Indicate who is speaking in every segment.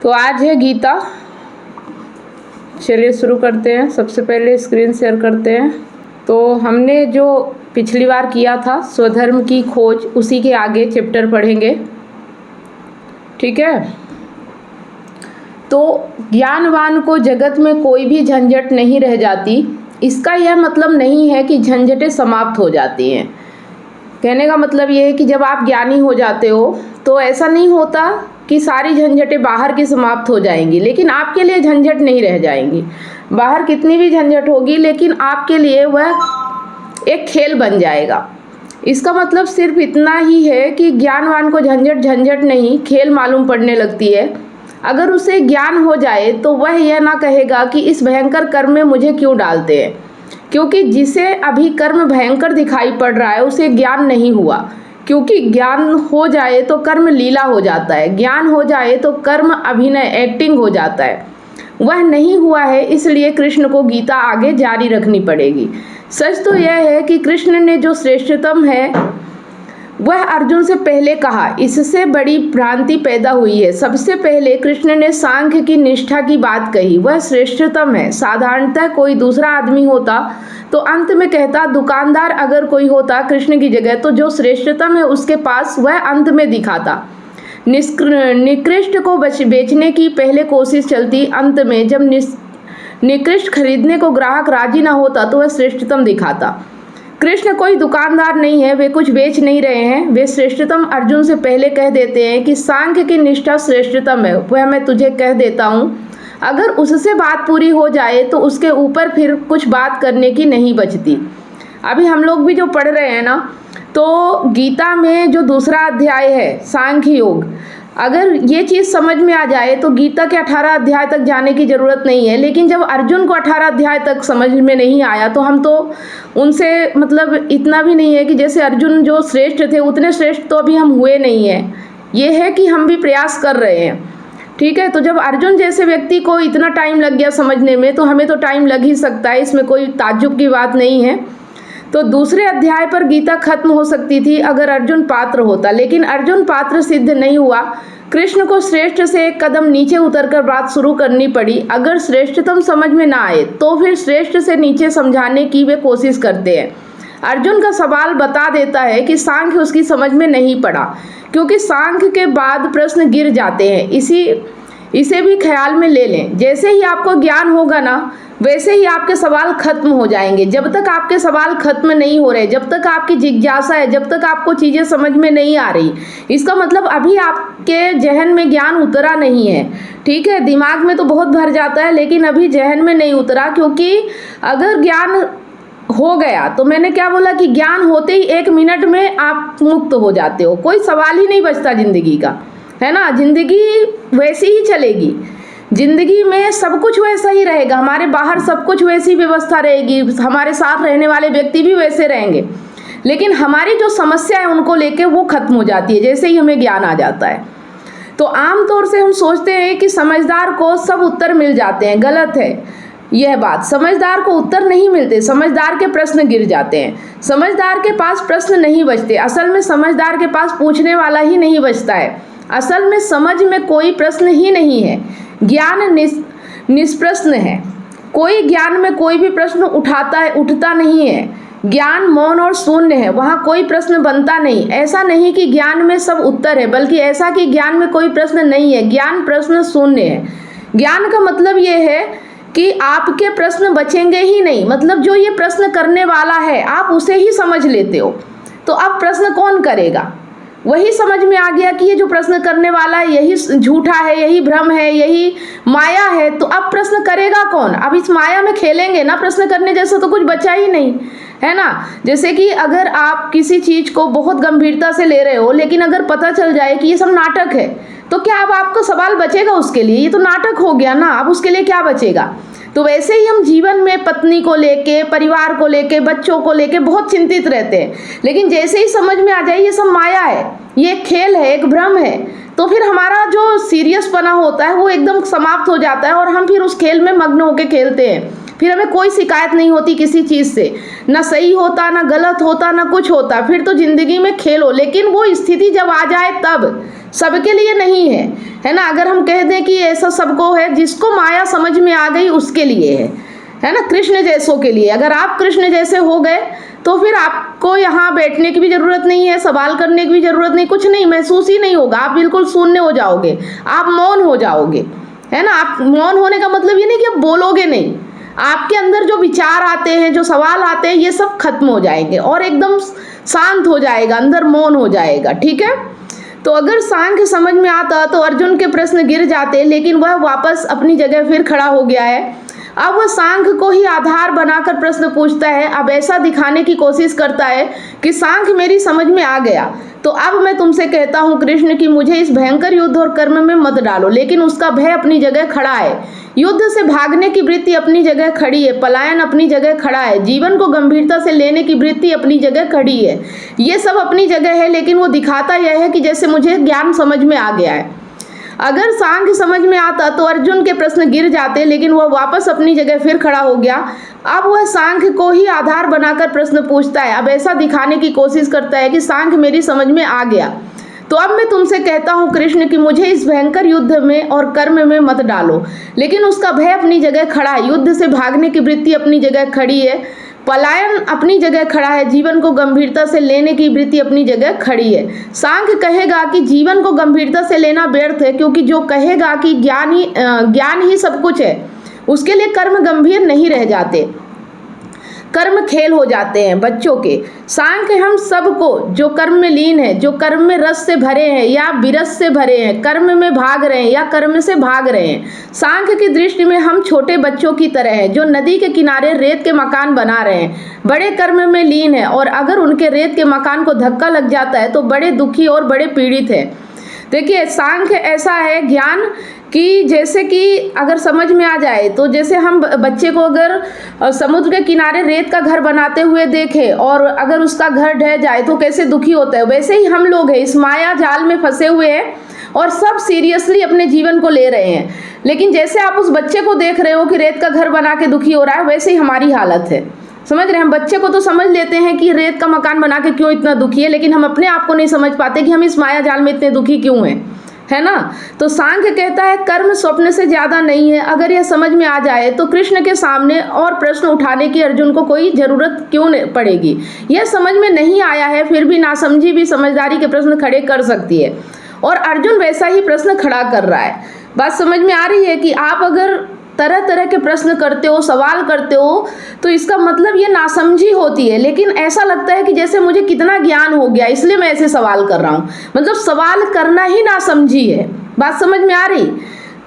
Speaker 1: तो आज है गीता। चलिए शुरू करते हैं। सबसे पहले स्क्रीन शेयर करते हैं। तो हमने जो पिछली बार किया था स्वधर्म की खोज, उसी के आगे चैप्टर पढ़ेंगे, ठीक है। तो ज्ञानवान को जगत में कोई भी झंझट नहीं रह जाती। इसका यह मतलब नहीं है कि झंझटें समाप्त हो जाती हैं। कहने का मतलब ये है कि जब आप ज्ञानी हो जाते हो तो ऐसा नहीं होता कि सारी झंझटें बाहर की समाप्त हो जाएंगी, लेकिन आपके लिए झंझट नहीं रह जाएंगी। बाहर कितनी भी झंझट होगी लेकिन आपके लिए वह एक खेल बन जाएगा। इसका मतलब सिर्फ इतना ही है कि ज्ञानवान को झंझट नहीं, खेल मालूम पड़ने लगती है। अगर उसे ज्ञान हो जाए तो वह यह ना कहेगा कि इस भयंकर कर्म में मुझे क्यों डालते हैं, क्योंकि जिसे अभी कर्म भयंकर दिखाई पड़ रहा है उसे ज्ञान नहीं हुआ। क्योंकि ज्ञान हो जाए तो कर्म लीला हो जाता है, ज्ञान हो जाए तो कर्म अभिनय एक्टिंग हो जाता है। वह नहीं हुआ है, इसलिए कृष्ण को गीता आगे जारी रखनी पड़ेगी। सच तो यह है कि कृष्ण ने जो श्रेष्ठतम है वह अर्जुन से पहले कहा, इससे बड़ी भ्रांति पैदा हुई है। सबसे पहले कृष्ण ने सांख्य की निष्ठा की बात कही, वह श्रेष्ठतम है। साधारणतः कोई दूसरा आदमी होता तो अंत में कहता, दुकानदार अगर कोई होता कृष्ण की जगह तो जो श्रेष्ठतम है उसके पास वह अंत में दिखाता। निकृष्ट को बेचने की पहले कोशिश चलती, अंत में जब निकृष्ट खरीदने को ग्राहक राजी ना होता तो वह श्रेष्ठतम दिखाता। कृष्ण कोई दुकानदार नहीं है, वे कुछ बेच नहीं रहे हैं। वे श्रेष्ठतम अर्जुन से पहले कह देते हैं कि सांख्य की निष्ठा श्रेष्ठतम है, वह मैं तुझे कह देता हूँ। अगर उससे बात पूरी हो जाए तो उसके ऊपर फिर कुछ बात करने की नहीं बचती। अभी हम लोग भी जो पढ़ रहे हैं ना, तो गीता में जो दूसरा अध्याय है सांख्य योग, अगर ये चीज़ समझ में आ जाए तो गीता के 18 अध्याय तक जाने की ज़रूरत नहीं है। लेकिन जब अर्जुन को 18 अध्याय तक समझ में नहीं आया तो हम तो उनसे मतलब इतना भी नहीं है कि जैसे अर्जुन जो श्रेष्ठ थे उतने श्रेष्ठ तो अभी हम हुए नहीं हैं। ये है कि हम भी प्रयास कर रहे हैं, ठीक है। तो जब अर्जुन जैसे व्यक्ति को इतना टाइम लग गया समझने में तो हमें तो टाइम लग ही सकता है, इसमें कोई ताज्जुब की बात नहीं है। तो दूसरे अध्याय पर गीता खत्म हो सकती थी अगर अर्जुन पात्र होता, लेकिन अर्जुन पात्र सिद्ध नहीं हुआ। कृष्ण को श्रेष्ठ से एक कदम नीचे उतरकर बात शुरू करनी पड़ी। अगर श्रेष्ठतम समझ में ना आए तो फिर श्रेष्ठ से नीचे समझाने की वे कोशिश करते हैं। अर्जुन का सवाल बता देता है कि सांख्य उसकी समझ में नहीं पड़ा, क्योंकि सांख्य के बाद प्रश्न गिर जाते हैं। इसे भी ख्याल में ले लें। जैसे ही आपको ज्ञान होगा ना, वैसे ही आपके सवाल खत्म हो जाएंगे। जब तक आपके सवाल खत्म नहीं हो रहे, जब तक आपकी जिज्ञासा है, जब तक आपको चीज़ें समझ में नहीं आ रही, इसका मतलब अभी आपके जहन में ज्ञान उतरा नहीं है, ठीक है। दिमाग में तो बहुत भर जाता है लेकिन अभी जहन में नहीं उतरा। क्योंकि अगर ज्ञान हो गया तो मैंने क्या बोला कि ज्ञान होते ही 1 मिनट में आप मुक्त हो जाते हो, कोई सवाल ही नहीं बचता जिंदगी का, है ना। जिंदगी वैसी ही चलेगी, जिंदगी में सब कुछ वैसा ही रहेगा, हमारे बाहर सब कुछ वैसी व्यवस्था रहेगी, हमारे साथ रहने वाले व्यक्ति भी वैसे रहेंगे, लेकिन हमारी जो समस्या है उनको लेके वो खत्म हो जाती है जैसे ही हमें ज्ञान आ जाता है। तो आमतौर से हम सोचते हैं कि समझदार को सब उत्तर मिल जाते हैं, गलत है यह बात। समझदार को उत्तर नहीं मिलते, समझदार के प्रश्न गिर जाते हैं। समझदार के पास प्रश्न नहीं बचते, असल में समझदार के पास पूछने वाला ही नहीं बचता है। असल में समझ में कोई प्रश्न ही नहीं है, ज्ञान निष्प्रश्न है। कोई ज्ञान में कोई भी प्रश्न उठता नहीं है। ज्ञान मौन और शून्य है, वहाँ कोई प्रश्न बनता नहीं। ऐसा नहीं कि ज्ञान में सब उत्तर है, बल्कि ऐसा कि ज्ञान में कोई प्रश्न नहीं है, ज्ञान प्रश्न शून्य है। ज्ञान का मतलब ये है कि आपके प्रश्न बचेंगे ही नहीं, मतलब जो ये प्रश्न करने वाला है आप उसे ही समझ लेते हो, तो अब प्रश्न कौन करेगा, वही समझ में आ गया कि ये जो प्रश्न करने वाला है यही झूठा है, यही भ्रम है, यही माया है। तो अब प्रश्न करेगा कौन, अब इस माया में खेलेंगे ना, प्रश्न करने जैसा तो कुछ बचा ही नहीं, है ना। जैसे कि अगर आप किसी चीज़ को बहुत गंभीरता से ले रहे हो लेकिन अगर पता चल जाए कि ये सब नाटक है तो क्या अब आपको सवाल बचेगा उसके लिए, ये तो नाटक हो गया ना, अब उसके लिए क्या बचेगा। तो वैसे ही हम जीवन में पत्नी को लेके, परिवार को लेके, बच्चों को लेके बहुत चिंतित रहते हैं, लेकिन जैसे ही समझ में आ जाए ये सब माया है, ये खेल है, एक भ्रम है, तो फिर हमारा जो सीरियसपना होता है वो एकदम समाप्त हो जाता है और हम फिर उस खेल में मग्न होकर खेलते हैं। फिर हमें कोई शिकायत नहीं होती किसी चीज़ से, ना सही होता ना गलत होता ना कुछ होता, फिर तो ज़िंदगी में खेलो। लेकिन वो स्थिति जब आ जाए तब, सबके लिए नहीं है ना। अगर हम कह दें कि ऐसा सबको है, जिसको माया समझ में आ गई उसके लिए है ना, कृष्ण जैसों के लिए। अगर आप कृष्ण जैसे हो गए तो फिर आपको यहाँ बैठने की भी ज़रूरत नहीं है, सवाल करने की भी ज़रूरत नहीं, कुछ नहीं महसूस ही नहीं होगा। आप बिल्कुल शून्य हो जाओगे, आप मौन हो जाओगे, है ना। आप मौन होने का मतलब ये नहीं कि आप बोलोगे नहीं, आपके अंदर जो विचार आते हैं, जो सवाल आते हैं, ये सब खत्म हो जाएंगे और एकदम शांत हो जाएगा, अंदर मौन हो जाएगा। ठीक है, तो अगर सांख्य समझ में आता तो अर्जुन के प्रश्न गिर जाते, लेकिन वह वापस अपनी जगह फिर खड़ा हो गया है। अब वह सांख्य को ही आधार बनाकर प्रश्न पूछता है। अब ऐसा दिखाने की कोशिश करता है कि सांख्य मेरी समझ में आ गया, तो अब मैं तुमसे कहता हूँ कृष्ण कि मुझे इस भयंकर युद्ध और कर्म में मत डालो। लेकिन उसका भय अपनी जगह खड़ा है, युद्ध से भागने की वृत्ति अपनी जगह खड़ी है, पलायन अपनी जगह खड़ा है, जीवन को गंभीरता से लेने की वृत्ति अपनी जगह खड़ी है। ये सब अपनी जगह है, लेकिन वो दिखाता यह है कि जैसे मुझे ज्ञान समझ में आ गया है। अगर सांख्य समझ में आता तो अर्जुन के प्रश्न गिर जाते, लेकिन वह वापस अपनी जगह फिर खड़ा हो गया। अब वह सांख्य को ही आधार बनाकर प्रश्न पूछता है। अब ऐसा दिखाने की कोशिश करता है कि सांख्य मेरी समझ में आ गया, तो अब मैं तुमसे कहता हूँ कृष्ण कि मुझे इस भयंकर युद्ध में और कर्म में मत डालो। लेकिन उसका भय अपनी जगह खड़ा है, युद्ध से भागने की वृत्ति अपनी जगह खड़ी है, पलायन अपनी जगह खड़ा है, जीवन को गंभीरता से लेने की वृत्ति अपनी जगह खड़ी है। सांख्य कहेगा कि जीवन को गंभीरता से लेना व्यर्थ है, क्योंकि जो कहेगा कि ज्ञान ही सब कुछ है, उसके लिए कर्म गंभीर नहीं रह जाते, कर्म खेल हो जाते हैं बच्चों के। सांख्य हम सबको जो कर्म में लीन है, जो कर्म में रस से भरे हैं या विरस से भरे हैं, कर्म में भाग रहे हैं या कर्म से भाग रहे हैं, सांख्य की दृष्टि में हम छोटे बच्चों की तरह हैं जो नदी के किनारे रेत के मकान बना रहे हैं, बड़े कर्म में लीन है, और अगर उनके रेत के मकान को धक्का लग जाता है तो बड़े दुखी और बड़े पीड़ित है। देखिए, सांख्य ऐसा है ज्ञान कि जैसे कि अगर समझ में आ जाए तो जैसे हम बच्चे को अगर समुद्र के किनारे रेत का घर बनाते हुए देखें और अगर उसका घर ढह जाए तो कैसे दुखी होता है, वैसे ही हम लोग हैं, इस माया जाल में फंसे हुए हैं और सब सीरियसली अपने जीवन को ले रहे हैं। लेकिन जैसे आप उस बच्चे को देख रहे हो कि रेत का घर बना के दुखी हो रहा है, वैसे ही हमारी हालत है। समझ रहे हैं, हम बच्चे को तो समझ लेते हैं कि रेत का मकान बना के क्यों इतना दुखी है, लेकिन हम अपने आप को नहीं समझ पाते कि हम इस माया जाल में इतने दुखी क्यों हैं, है ना। तो सांख्य कहता है कर्म स्वप्न से ज्यादा नहीं है। अगर यह समझ में आ जाए तो कृष्ण के सामने और प्रश्न उठाने की अर्जुन को कोई जरूरत क्यों नहीं पड़ेगी। यह समझ में नहीं आया है, फिर भी नासमझी भी समझदारी के प्रश्न खड़े कर सकती है, और अर्जुन वैसा ही प्रश्न खड़ा कर रहा है। बात समझ में आ रही है कि आप अगर तरह तरह के प्रश्न करते हो, सवाल करते हो, तो इसका मतलब ये नासमझी होती है। लेकिन ऐसा लगता है कि जैसे मुझे कितना ज्ञान हो गया इसलिए मैं ऐसे सवाल कर रहा हूँ, मतलब सवाल करना ही नासमझी है। बात समझ में आ रही।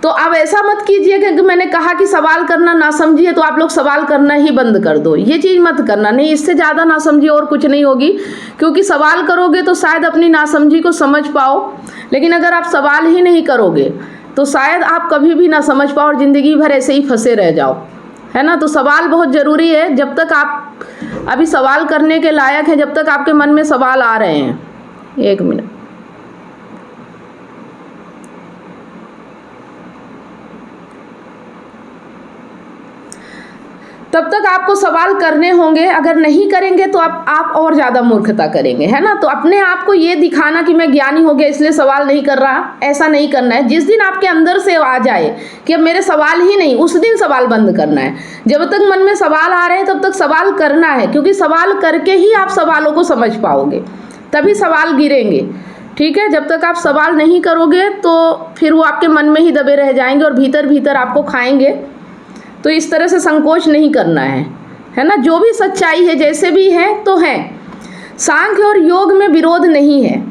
Speaker 1: तो अब ऐसा मत कीजिए कि मैंने कहा कि सवाल करना नासमझी है तो आप लोग सवाल करना ही बंद कर दो, ये चीज़ मत करना। नहीं, इससे ज़्यादा नासमझी और कुछ नहीं होगी, क्योंकि सवाल करोगे तो शायद अपनी नासमझी को समझ पाओ, लेकिन अगर आप सवाल ही नहीं करोगे तो शायद आप कभी भी ना समझ पाओ और ज़िंदगी भर ऐसे ही फंसे रह जाओ, है ना। तो सवाल बहुत ज़रूरी है। जब तक आप अभी सवाल करने के लायक हैं, जब तक आपके मन में सवाल आ रहे हैं, एक मिनट, तब तक आपको सवाल करने होंगे। अगर नहीं करेंगे तो आप और ज़्यादा मूर्खता करेंगे, है ना। तो अपने आप को ये दिखाना कि मैं ज्ञानी हो गया इसलिए सवाल नहीं कर रहा, ऐसा नहीं करना है। जिस दिन आपके अंदर से आ जाए कि अब मेरे सवाल ही नहीं, उस दिन सवाल बंद करना है। जब तक मन में सवाल आ रहे हैं तब तक सवाल करना है, क्योंकि सवाल करके ही आप सवालों को समझ पाओगे, तभी सवाल गिरेंगे। ठीक है, जब तक आप सवाल नहीं करोगे तो फिर वो आपके मन में ही दबे रह जाएंगे और भीतर भीतर आपको खाएंगे। तो इस तरह से संकोच नहीं करना है ना। जो भी सच्चाई है, जैसे भी है तो है। सांख्य और योग में विरोध नहीं है,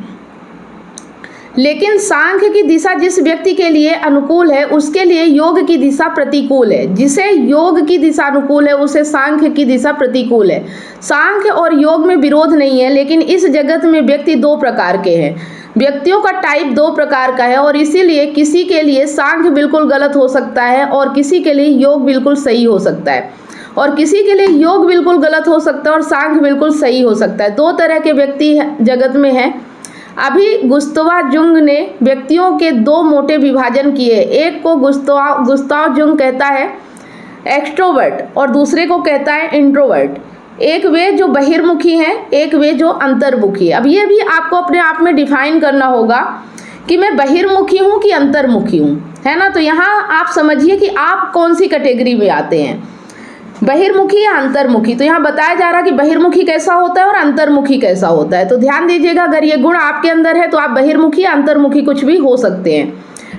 Speaker 1: लेकिन सांख्य की दिशा जिस व्यक्ति के लिए अनुकूल है उसके लिए योग की दिशा प्रतिकूल है। जिसे योग की दिशा अनुकूल है उसे सांख्य की दिशा प्रतिकूल है। सांख्य और योग में विरोध नहीं है, लेकिन इस जगत में व्यक्ति दो प्रकार के हैं। व्यक्तियों का टाइप दो प्रकार का है, और इसीलिए किसी के लिए सांख्य बिल्कुल गलत हो सकता है और किसी के लिए योग बिल्कुल सही हो सकता है, और किसी के लिए योग बिल्कुल गलत हो सकता है और सांख्य बिल्कुल सही हो सकता है। दो तरह के व्यक्ति जगत में हैं। अभी गुस्ताव जुंग ने व्यक्तियों के दो मोटे विभाजन किए। एक को गुस्ताव जुंग कहता है एक्सट्रोवर्ट और दूसरे को कहता है इंट्रोवर्ट। एक वे जो बहिर्मुखी हैं, एक वे जो अंतर्मुखी है। अब ये भी आपको अपने आप में डिफाइन करना होगा कि मैं बहिर्मुखी हूँ कि अंतर्मुखी हूँ, है ना। तो यहाँ आप समझिए कि आप कौन सी कैटेगरी में आते हैं, बहिर्मुखी या अंतर्मुखी। तो यहाँ बताया जा रहा है कि बहिर्मुखी कैसा होता है और अंतर्मुखी कैसा होता है। तो ध्यान दीजिएगा, अगर ये गुण आपके अंदर है तो आप बहिर्मुखी या अंतर्मुखी कुछ भी हो सकते हैं,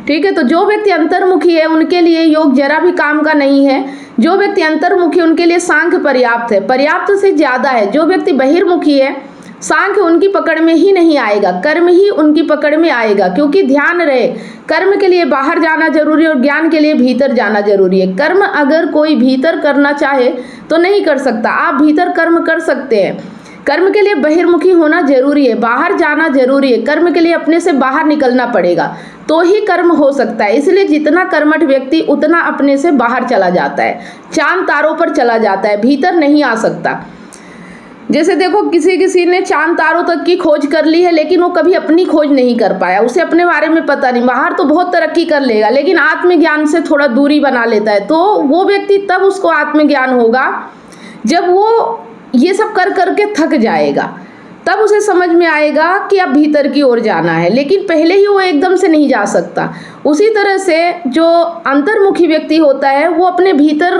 Speaker 1: ठीक है। तो जो व्यक्ति अंतर्मुखी है उनके लिए योग जरा भी काम का नहीं है। जो व्यक्ति अंतर्मुखी उनके लिए सांख्य पर्याप्त है, पर्याप्त से ज़्यादा है। जो व्यक्ति बहिर्मुखी है सांख्य उनकी पकड़ में ही नहीं आएगा, कर्म ही उनकी पकड़ में आएगा। क्योंकि ध्यान रहे, कर्म के लिए बाहर जाना जरूरी है और ज्ञान के लिए भीतर जाना जरूरी है। कर्म अगर कोई भीतर करना चाहे तो नहीं कर सकता, आप भीतर कर्म कर सकते हैं। कर्म के लिए बहिर्मुखी होना जरूरी है, बाहर जाना जरूरी है। कर्म के लिए अपने से बाहर निकलना पड़ेगा तो ही कर्म हो सकता है। इसलिए जितना कर्मठ व्यक्ति उतना अपने से बाहर चला जाता है, चांद तारों पर चला जाता है, भीतर नहीं आ सकता। जैसे देखो, किसी ने चांद तारों तक की खोज कर ली है लेकिन वो कभी अपनी खोज नहीं कर पाया, उसे अपने बारे में पता नहीं। बाहर तो बहुत तरक्की कर लेगा लेकिन आत्मज्ञान से थोड़ा दूरी बना लेता है। तो वो व्यक्ति तब उसको आत्मज्ञान होगा जब वो ये सब कर करके थक जाएगा, तब उसे समझ में आएगा कि अब भीतर की ओर जाना है। लेकिन पहले ही वो एकदम से नहीं जा सकता। उसी तरह से जो अंतर्मुखी व्यक्ति होता है वो अपने भीतर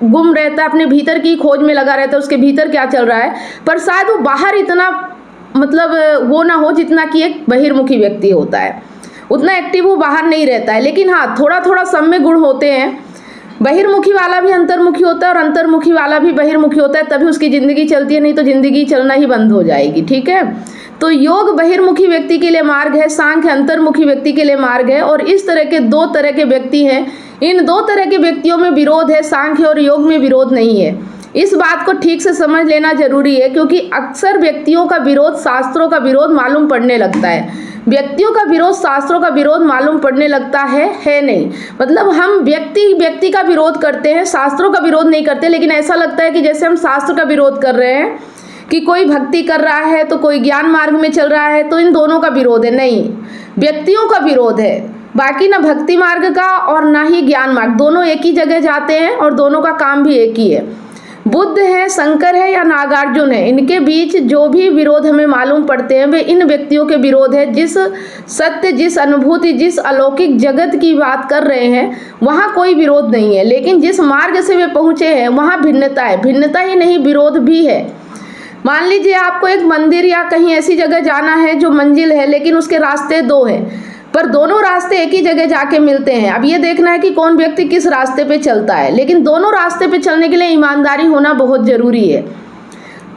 Speaker 1: गुम रहता है, अपने भीतर की खोज में लगा रहता है, उसके भीतर क्या चल रहा है, पर शायद वो बाहर इतना मतलब वो ना हो जितना कि एक बहिर्मुखी व्यक्ति होता है। उतना एक्टिव वो बाहर नहीं रहता है। लेकिन हाँ, थोड़ा थोड़ा सब में गुण होते हैं। बहिर्मुखी वाला भी अंतर्मुखी होता है और अंतर्मुखी वाला भी बहिर्मुखी होता है, तभी उसकी ज़िंदगी चलती है, नहीं तो ज़िंदगी चलना ही बंद हो जाएगी, ठीक है। तो योग बहिर्मुखी व्यक्ति के लिए मार्ग है, सांख्य अंतर्मुखी व्यक्ति के लिए मार्ग है। और इस तरह के दो तरह के व्यक्ति हैं, इन दो तरह के व्यक्तियों में विरोध है, सांख्य और योग में विरोध नहीं है। इस बात को ठीक से समझ लेना जरूरी है, क्योंकि अक्सर व्यक्तियों का विरोध शास्त्रों का विरोध मालूम पड़ने लगता है। व्यक्तियों का विरोध शास्त्रों का विरोध मालूम पड़ने लगता है नहीं। मतलब हम व्यक्ति का विरोध करते हैं, शास्त्रों का विरोध नहीं करते। लेकिन ऐसा लगता है कि जैसे हम शास्त्र का विरोध कर रहे हैं, कि कोई भक्ति कर रहा है तो कोई ज्ञान मार्ग में चल रहा है, तो इन दोनों का विरोध है। नहीं, व्यक्तियों का विरोध है। बाकी ना भक्ति मार्ग का और ना ही ज्ञान मार्ग, दोनों एक ही जगह जाते हैं और दोनों का काम भी एक ही है। बुद्ध है, शंकर है या नागार्जुन है, इनके बीच जो भी विरोध हमें मालूम पड़ते हैं वे इन व्यक्तियों के विरोध है। जिस सत्य, जिस अनुभूति, जिस अलौकिक जगत की बात कर रहे हैं वहाँ कोई विरोध नहीं है। लेकिन जिस मार्ग से वे पहुँचे हैं वहाँ भिन्नता है। भिन्नता ही नहीं, विरोध भी है। मान लीजिए आपको एक मंदिर या कहीं ऐसी जगह जाना है जो मंजिल है, लेकिन उसके रास्ते दो हैं, पर दोनों रास्ते एक ही जगह जाके मिलते हैं। अब ये देखना है कि कौन व्यक्ति किस रास्ते पे चलता है। लेकिन दोनों रास्ते पे चलने के लिए ईमानदारी होना बहुत ज़रूरी है।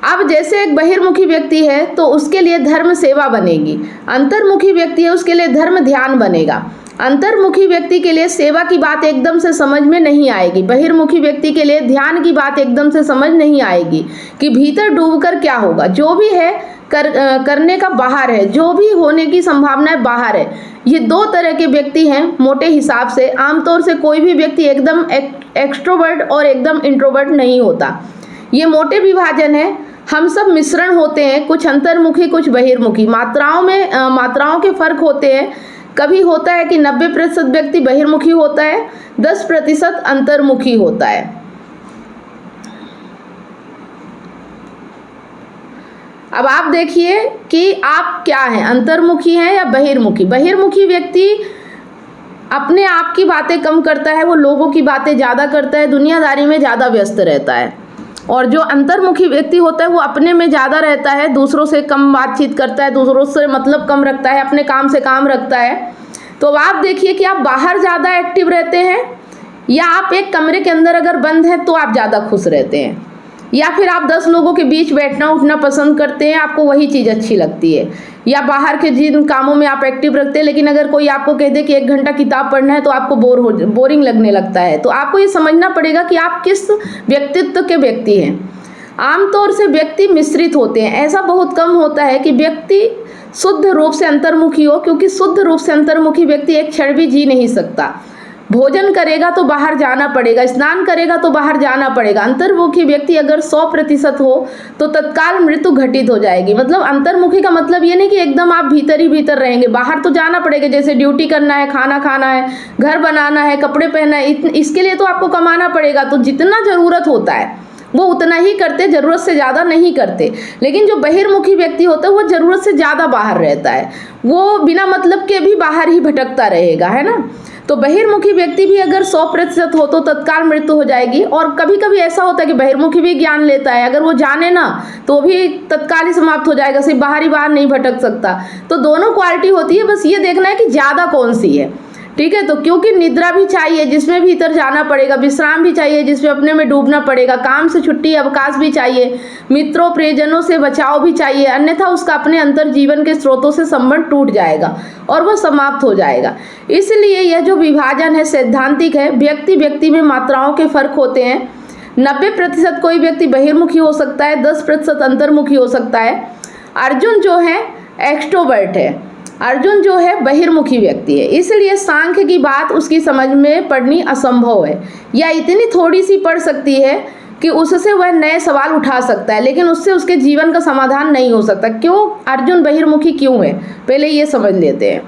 Speaker 1: अब जैसे एक बहिर्मुखी व्यक्ति है तो उसके लिए धर्म सेवा बनेगी, अंतर्मुखी व्यक्ति है उसके लिए धर्म ध्यान बनेगा। अंतर्मुखी व्यक्ति के लिए सेवा की बात एकदम से समझ में नहीं आएगी, बहिर्मुखी व्यक्ति के लिए ध्यान की बात एकदम से समझ नहीं आएगी कि भीतर डूबकर क्या होगा। जो भी है करने का बाहर है, जो भी होने की संभावनाएं बाहर है। ये दो तरह के व्यक्ति हैं मोटे हिसाब से। आमतौर से कोई भी व्यक्ति एकदम एक्सट्रोवर्ट और एकदम इंट्रोवर्ट नहीं होता, ये मोटे विभाजन है। हम सब मिश्रण होते हैं, कुछ अंतर्मुखी कुछ बहिर्मुखी। मात्राओं के फर्क होते हैं। कभी होता है कि 90% व्यक्ति बहिर्मुखी होता है, 10% अंतर्मुखी होता है। अब आप देखिए कि आप क्या हैं, अंतर्मुखी हैं या बहिर्मुखी। बहिर्मुखी व्यक्ति अपने आप की बातें कम करता है, वो लोगों की बातें ज़्यादा करता है, दुनियादारी में ज़्यादा व्यस्त रहता है। और जो अंतर्मुखी व्यक्ति होता है वो अपने में ज़्यादा रहता है, दूसरों से कम बातचीत करता है, दूसरों से मतलब कम रखता है, अपने काम से काम रखता है। तो अब आप देखिए कि आप बाहर ज़्यादा एक्टिव रहते हैं या आप एक कमरे के अंदर अगर बंद हैं तो आप ज़्यादा खुश रहते हैं, या फिर आप 10 लोगों के बीच बैठना उठना पसंद करते हैं, आपको वही चीज़ अच्छी लगती है। या बाहर के जिन कामों में आप एक्टिव रखते हैं, लेकिन अगर कोई आपको कह दे कि 1 घंटा किताब पढ़ना है तो आपको बोरिंग लगने लगता है। तो आपको ये समझना पड़ेगा कि आप किस व्यक्तित्व के व्यक्ति हैं। आमतौर से व्यक्ति मिश्रित होते हैं, ऐसा बहुत कम होता है कि व्यक्ति शुद्ध रूप से अंतर्मुखी हो, क्योंकि शुद्ध रूप से अंतर्मुखी व्यक्ति एक क्षण भी जी नहीं सकता। भोजन करेगा तो बाहर जाना पड़ेगा, स्नान करेगा तो बाहर जाना पड़ेगा। अंतर्मुखी व्यक्ति अगर 100% हो तो तत्काल मृत्यु घटित हो जाएगी। मतलब अंतर्मुखी का मतलब ये नहीं कि एकदम आप भीतर ही भीतर रहेंगे, बाहर तो जाना पड़ेगा, जैसे ड्यूटी करना है, खाना खाना है, घर बनाना है, कपड़े पहनना है, इसके लिए तो आपको कमाना पड़ेगा। तो जितना ज़रूरत होता है वो उतना ही करते, ज़रूरत से ज़्यादा नहीं करते। लेकिन जो बहिर्मुखी व्यक्ति होता है वो ज़रूरत से ज़्यादा बाहर रहता है, वो बिना मतलब के भी बाहर ही भटकता रहेगा, है ना। तो बहिर्मुखी व्यक्ति भी अगर 100% हो तो तत्काल मृत्यु हो जाएगी। और कभी कभी ऐसा होता है कि बहिर्मुखी भी ज्ञान लेता है, अगर वो जाने ना तो भी तत्काल ही समाप्त हो जाएगा, सिर्फ बाहर ही बाहर नहीं भटक सकता। तो दोनों क्वालिटी होती है, बस ये देखना है कि ज़्यादा कौन सी है, ठीक है। तो क्योंकि निद्रा भी चाहिए जिसमें भीतर जाना पड़ेगा, विश्राम भी चाहिए जिसमें अपने में डूबना पड़ेगा, काम से छुट्टी अवकाश भी चाहिए, मित्रों प्रियजनों से बचाव भी चाहिए, अन्यथा उसका अपने अंतर जीवन के स्रोतों से संबंध टूट जाएगा और वह समाप्त हो जाएगा। इसलिए यह जो विभाजन है सैद्धांतिक है, व्यक्ति व्यक्ति में मात्राओं के फर्क होते हैं। 90% कोई व्यक्ति बहिर्मुखी हो सकता है, 10% अंतर्मुखी हो सकता है। अर्जुन जो है एक्सट्रोवर्ट है, अर्जुन जो है बहिर्मुखी व्यक्ति है, इसलिए सांख्य की बात उसकी समझ में पड़नी असंभव है, या इतनी थोड़ी सी पड़ सकती है कि उससे वह नए सवाल उठा सकता है, लेकिन उससे उसके जीवन का समाधान नहीं हो सकता। क्यों अर्जुन बहिर्मुखी क्यों है, पहले ये समझ लेते हैं।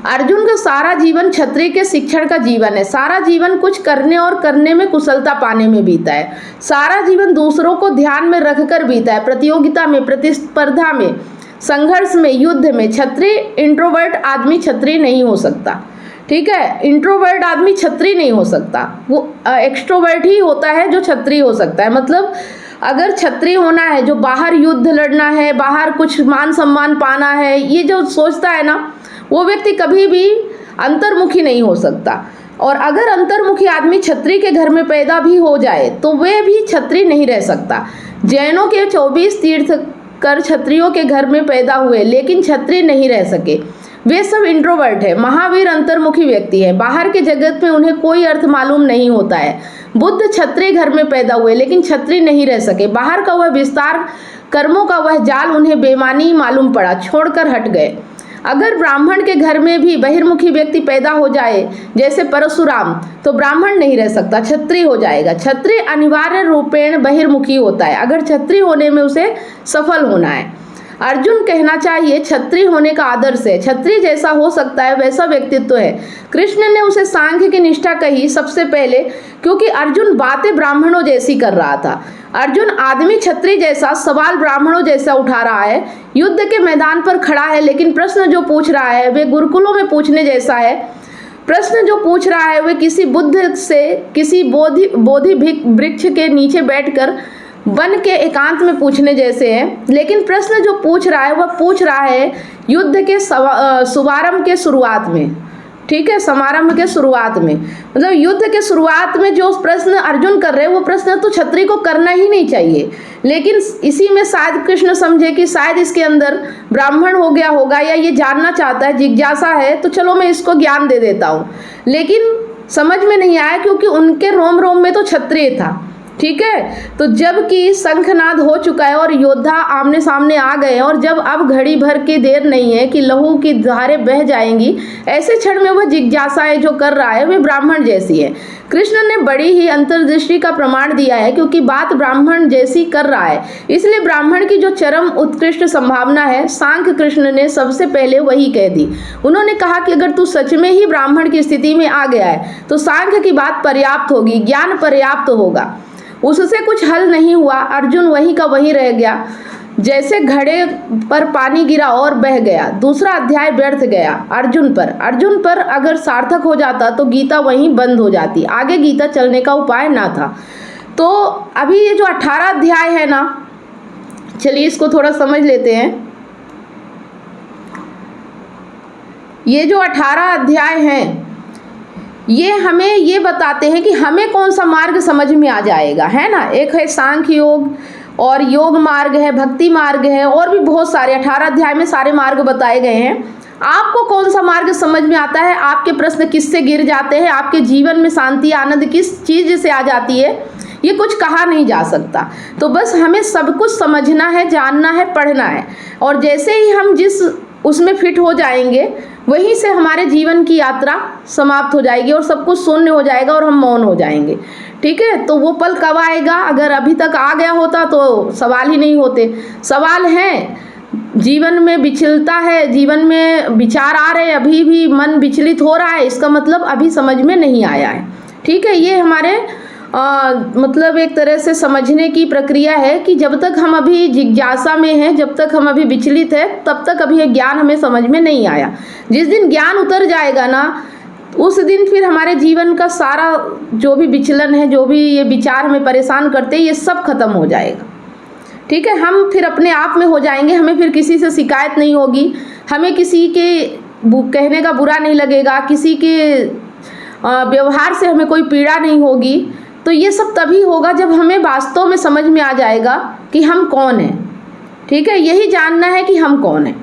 Speaker 1: अर्जुन का सारा जीवन क्षत्रिय के शिक्षण का जीवन है, सारा जीवन कुछ करने और करने में कुशलता पाने में बीता है, सारा जीवन दूसरों को ध्यान में रखकर बीता है, प्रतियोगिता में, प्रतिस्पर्धा में, संघर्ष में, युद्ध में। क्षत्रिय इंट्रोवर्ट आदमी क्षत्रिय नहीं हो सकता, ठीक है। इंट्रोवर्ट आदमी क्षत्रिय नहीं हो सकता, वो एक्सट्रोवर्ट ही होता है जो क्षत्रिय हो सकता है। मतलब अगर क्षत्रिय होना है, जो बाहर युद्ध लड़ना है, बाहर कुछ मान सम्मान पाना है, ये जो सोचता है ना, वो व्यक्ति कभी भी अंतर्मुखी नहीं हो सकता। और अगर अंतर्मुखी आदमी क्षत्रिय के घर में पैदा भी हो जाए तो वे भी क्षत्रिय नहीं रह सकता। जैनों के 24 तीर्थंकर क्षत्रियों के घर में पैदा हुए लेकिन क्षत्रिय नहीं रह सके, वे सब इंट्रोवर्ट है। महावीर अंतर्मुखी व्यक्ति है, बाहर के जगत में उन्हें कोई अर्थ मालूम नहीं होता है। बुद्ध क्षत्रिय घर में पैदा हुए लेकिन क्षत्रिय नहीं रह सके, बाहर का वह विस्तार, कर्मों का वह जाल उन्हें बेमानी मालूम पड़ा, छोड़कर हट गए। अगर ब्राह्मण के घर में भी बहिर्मुखी व्यक्ति पैदा हो जाए जैसे परशुराम, तो ब्राह्मण नहीं रह सकता, क्षत्रिय हो जाएगा। क्षत्रिय अनिवार्य रूपेण बहिर्मुखी होता है अगर क्षत्रिय होने में उसे सफल होना है। अर्जुन कहना चाहिए क्षत्रिय होने का आदर्श है, क्षत्रिय जैसा हो सकता है वैसा व्यक्तित्व है। कृष्ण ने उसे सांख्य की निष्ठा कही सबसे पहले, क्योंकि अर्जुन बातें ब्राह्मणों जैसी कर रहा था। अर्जुन आदमी क्षत्रिय जैसा सवाल ब्राह्मणों जैसा उठा रहा है, युद्ध के मैदान पर खड़ा है, लेकिन प्रश्न जो पूछ रहा है वे गुरुकुलों में पूछने जैसा है। प्रश्न जो पूछ रहा है वे किसी बुद्ध से किसी बोधि वृक्ष के नीचे बैठकर वन के एकांत में पूछने जैसे हैं। लेकिन प्रश्न जो पूछ रहा है वह पूछ रहा है युद्ध के शुभारंभ के शुरुआत में, ठीक है, समारंभ के शुरुआत में। मतलब युद्ध के शुरुआत में जो प्रश्न अर्जुन कर रहे हैं वो प्रश्न तो क्षत्रिय को करना ही नहीं चाहिए, लेकिन इसी में शायद कृष्ण समझे कि शायद इसके अंदर ब्राह्मण हो गया होगा या ये जानना चाहता है, जिज्ञासा है, तो चलो मैं इसको ज्ञान दे देता हूँ। लेकिन समझ में नहीं आया क्योंकि उनके रोम रोम में तो क्षत्रिय था, ठीक है। तो जबकि शंखनाद हो चुका है और योद्धा आमने सामने आ गए, और जब अब घड़ी भर की देर नहीं है कि लहू की धारें बह जाएंगी, ऐसे क्षण में वह जिज्ञासाएं जो कर रहा है वे ब्राह्मण जैसी है। कृष्ण ने बड़ी ही अंतर्दृष्टि का प्रमाण दिया है, क्योंकि बात ब्राह्मण जैसी कर रहा है, इसलिए ब्राह्मण की जो चरम उत्कृष्ट संभावना है सांख्य कृष्ण ने सबसे पहले वही कह दी। उन्होंने कहा कि अगर तू सच में ही ब्राह्मण की स्थिति में आ गया है तो सांख्य की बात पर्याप्त होगी, ज्ञान पर्याप्त होगा। उससे कुछ हल नहीं हुआ, अर्जुन वहीं का वहीं रह गया, जैसे घड़े पर पानी गिरा और बह गया। दूसरा अध्याय व्यर्थ गया अर्जुन पर अगर सार्थक हो जाता तो गीता वहीं बंद हो जाती, आगे गीता चलने का उपाय ना था। तो अभी ये जो 18 अध्याय है ना, चलिए इसको थोड़ा समझ लेते हैं। ये जो 18 अध्याय हैं ये हमें ये बताते हैं कि हमें कौन सा मार्ग समझ में आ जाएगा, है ना। एक है सांख्य योग और योग मार्ग है, भक्ति मार्ग है, और भी बहुत सारे 18 अध्याय में सारे मार्ग बताए गए हैं। आपको कौन सा मार्ग समझ में आता है, आपके प्रश्न किससे गिर जाते हैं, आपके जीवन में शांति आनंद किस चीज़ से आ जाती है, ये कुछ कहा नहीं जा सकता। तो बस हमें सब कुछ समझना है, जानना है, पढ़ना है, और जैसे ही हम जिस उसमें फिट हो जाएंगे वहीं से हमारे जीवन की यात्रा समाप्त हो जाएगी और सब कुछ शून्य हो जाएगा और हम मौन हो जाएंगे। ठीक है, तो वो पल कब आएगा? अगर अभी तक आ गया होता तो सवाल ही नहीं होते। सवाल है, जीवन में विचलता है, जीवन में विचार आ रहे, अभी भी मन विचलित हो रहा है, इसका मतलब अभी समझ में नहीं आया है। ठीक है, ये हमारे मतलब एक तरह से समझने की प्रक्रिया है कि जब तक हम अभी जिज्ञासा में हैं, जब तक हम अभी विचलित हैं, तब तक अभी ये ज्ञान हमें समझ में नहीं आया। जिस दिन ज्ञान उतर जाएगा ना, उस दिन फिर हमारे जीवन का सारा जो भी विचलन है, जो भी ये विचार हमें परेशान करते हैं, ये सब खत्म हो जाएगा। ठीक है, हम फिर अपने आप में हो जाएंगे, हमें फिर किसी से शिकायत नहीं होगी, हमें किसी के कहने का बुरा नहीं लगेगा, किसी के व्यवहार से हमें कोई पीड़ा नहीं होगी। तो ये सब तभी होगा जब हमें वास्तव में समझ में आ जाएगा कि हम कौन हैं। ठीक है, यही जानना है कि हम कौन हैं।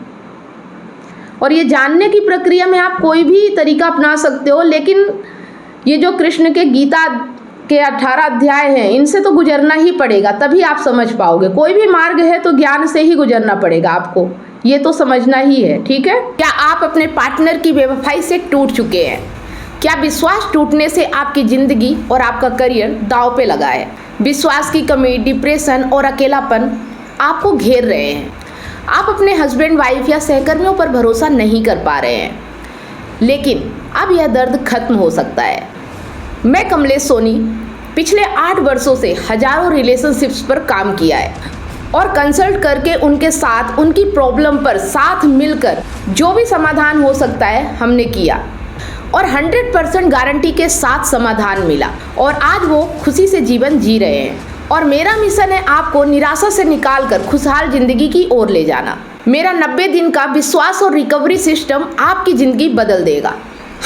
Speaker 1: और ये जानने की प्रक्रिया में आप कोई भी तरीका अपना सकते हो, लेकिन ये जो कृष्ण के गीता के 18 अध्याय हैं, इनसे तो गुजरना ही पड़ेगा, तभी आप समझ पाओगे। कोई भी मार्ग है तो ज्ञान से ही गुजरना पड़ेगा आपको, ये तो समझना ही है। ठीक है, क्या आप अपने पार्टनर की बेवफाई से टूट चुके हैं? क्या विश्वास टूटने से आपकी ज़िंदगी और आपका करियर दांव पे लगा है? विश्वास की कमी, डिप्रेशन और अकेलापन आपको घेर रहे हैं। आप अपने हस्बैंड, वाइफ या सहकर्मियों पर भरोसा नहीं कर पा रहे हैं, लेकिन अब यह दर्द खत्म हो सकता है। मैं कमलेश सोनी पिछले 8 वर्षों से हजारों रिलेशनशिप्स पर काम किया है और कंसल्ट करके उनके साथ उनकी प्रॉब्लम पर साथ मिलकर जो भी समाधान हो सकता है हमने किया और 100% गारंटी के साथ समाधान मिला और आज वो खुशी से जीवन जी रहे हैं। और मेरा मिशन है आपको निराशा से निकालकर खुशहाल जिंदगी की ओर ले जाना। मेरा 90 दिन का विश्वास और रिकवरी सिस्टम आपकी ज़िंदगी बदल देगा।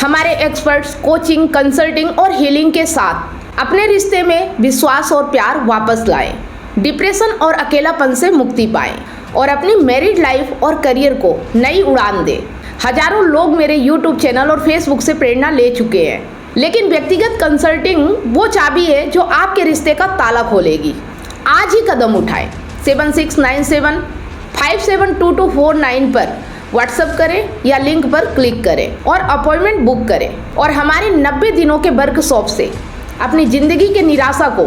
Speaker 1: हमारे एक्सपर्ट्स कोचिंग, कंसल्टिंग और हीलिंग के साथ अपने रिश्ते में विश्वास और प्यार वापस लाएं, डिप्रेशन और अकेलापन से मुक्ति पाएं और अपनी मैरिड लाइफ और करियर को नई उड़ान दें। हजारों लोग मेरे YouTube चैनल और Facebook से प्रेरणा ले चुके हैं, लेकिन व्यक्तिगत कंसल्टिंग वो चाबी है जो आपके रिश्ते का ताला खोलेगी। आज ही कदम उठाएं। 7697572249 पर व्हाट्सएप करें या लिंक पर क्लिक करें और अपॉइंटमेंट बुक करें और हमारे 90 दिनों के वर्कशॉप से अपनी ज़िंदगी के निराशा को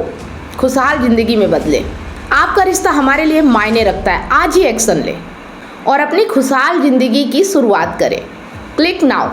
Speaker 1: खुशहाल ज़िंदगी में बदलें। आपका रिश्ता हमारे लिए मायने रखता है। आज ही एक्शन लें और अपनी खुशहाल ज़िंदगी की शुरुआत करें। Click now.